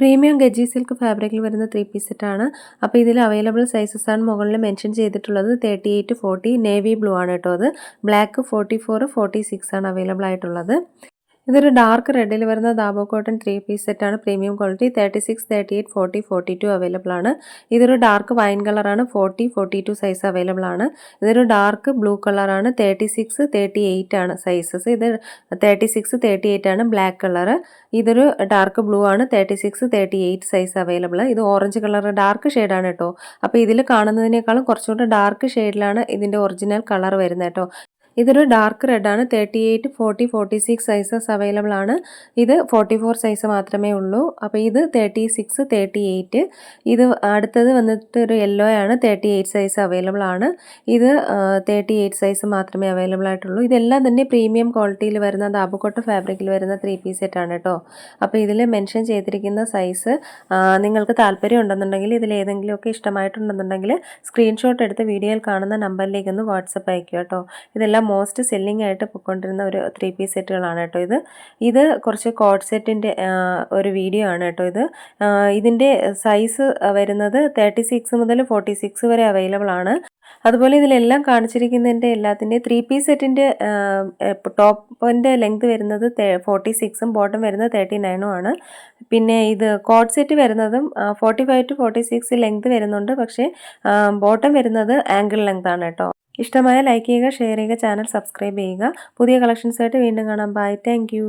Premium gaji silk ഫാബ്രിക്കിൽ വരുന്ന 3 piece സെറ്റാണ്. അപ്പോൾ ഇതിൽ അവൈലബിൾ സൈസസ് ആണ് മുകളിൽ മെൻഷൻ ചെയ്തിട്ടുള്ളത്. 38, 40 നേവി ബ്ലൂ ആണ് കേട്ടോ അത്. ബ്ലാക്ക് 44, 46 ആണ് അവൈലബിൾ ആയിട്ടുള്ളത്. ഇതൊരു ഡാർക്ക് റെഡിൽ വരുന്ന ദാബോ കോട്ടൺ 3 പീസ് സെറ്റാണ്. പ്രീമിയം ക്വാളിറ്റി 36, 38, 40, 42 അവൈലബിൾ ആണ്. ഇതൊരു ഡാർക്ക് വൈൻ കളറാണ്. 40, 42 സൈസ് അവൈലബിൾ ആണ്. ഇതൊരു ഡാർക്ക് ബ്ലൂ കളറാണ്. 36, 38 ആണ് സൈസസ്. ഇത് 36, 38 ആണ് ബ്ലാക്ക് കളർ. ഇതൊരു ഡാർക്ക് ബ്ലൂ ആണ്. 36, 38 സൈസ് അവൈലബിൾ. ഇത് ഓറഞ്ച് കളർ ഡാർക്ക് ഷെയ്ഡാണ് കേട്ടോ. അപ്പോൾ ഇതിൽ കാണുന്നതിനേക്കാളും കുറച്ചുകൂടെ ഡാർക്ക് ഷെയ്ഡിലാണ് ഇതിൻ്റെ ഒറിജിനൽ കളർ വരുന്നത് കേട്ടോ. ഇതൊരു ഡാർക്ക് റെഡ് ആണ്. 38, 40, 46 സൈസസ് അവൈലബിൾ ആണ്. ഇത് 44 സൈസ് മാത്രമേ ഉള്ളൂ. അപ്പോൾ ഇത് 36, 38. ഇത് അടുത്തത് വന്നിട്ട് ഒരു യെല്ലോ ആണ്. 38 സൈസ് അവൈലബിൾ ആണ്. ഇത് 38 സൈസ് മാത്രമേ അവൈലബിൾ ആയിട്ടുള്ളൂ. ഇതെല്ലാം തന്നെ പ്രീമിയം ക്വാളിറ്റിയിൽ വരുന്ന ദാബുക്കോട്ട ഫാബ്രിക്കിൽ വരുന്ന 3 പീസ് സെറ്റാണ് കേട്ടോ. അപ്പോൾ ഇതിൽ മെൻഷൻ ചെയ്തിരിക്കുന്ന സൈസ് നിങ്ങൾക്ക് താല്പര്യം ഉണ്ടെന്നുണ്ടെങ്കിൽ ഇതിലേതെങ്കിലുമൊക്കെ ഇഷ്ടമായിട്ടുണ്ടെന്നുണ്ടെങ്കിൽ സ്ക്രീൻഷോട്ട് എടുത്ത് വീഡിയോയിൽ കാണുന്ന നമ്പറിലേക്ക് ഒന്ന് വാട്സപ്പ് അയക്കുക കേട്ടോ. ഇതെല്ലാം മോസ്റ്റ് സെല്ലിംഗ് ആയിട്ട് പോയിക്കൊണ്ടിരുന്ന ഒരു 3 പീസ് സെറ്റുകളാണ് കേട്ടോ. ഇത് കുറച്ച് കോഡ് സെറ്റിൻ്റെ ഒരു വീഡിയോ ആണ് കേട്ടോ. ഇതിൻ്റെ സൈസ് വരുന്നത് 36 മുതൽ 46 വരെ അവൈലബിൾ ആണ്. അതുപോലെ ഇതിലെല്ലാം കാണിച്ചിരിക്കുന്നതിൻ്റെ എല്ലാത്തിൻ്റെയും 3 പീസ് സെറ്റിൻ്റെ ടോപ്പിൻ്റെ ലെങ്ത് വരുന്നത് 46ഉം ബോട്ടം വരുന്നത് 39ഉം ആണ്. പിന്നെ ഇത് കോഡ് സെറ്റ് വരുന്നതും 45 to 46 ലെങ്ത് വരുന്നുണ്ട്. പക്ഷേ ബോട്ടം വരുന്നത് ആംഗിൾ ലെങ്ത് ആണ് കേട്ടോ. ഇഷ്ടമായ ലൈക്ക് ചെയ്യുക, ഷെയർ ചെയ്യുക, ചാനൽ സബ്സ്ക്രൈബ് ചെയ്യുക. പുതിയ കളക്ഷൻസായിട്ട് വീണ്ടും കാണാം. ബൈ. Thank you.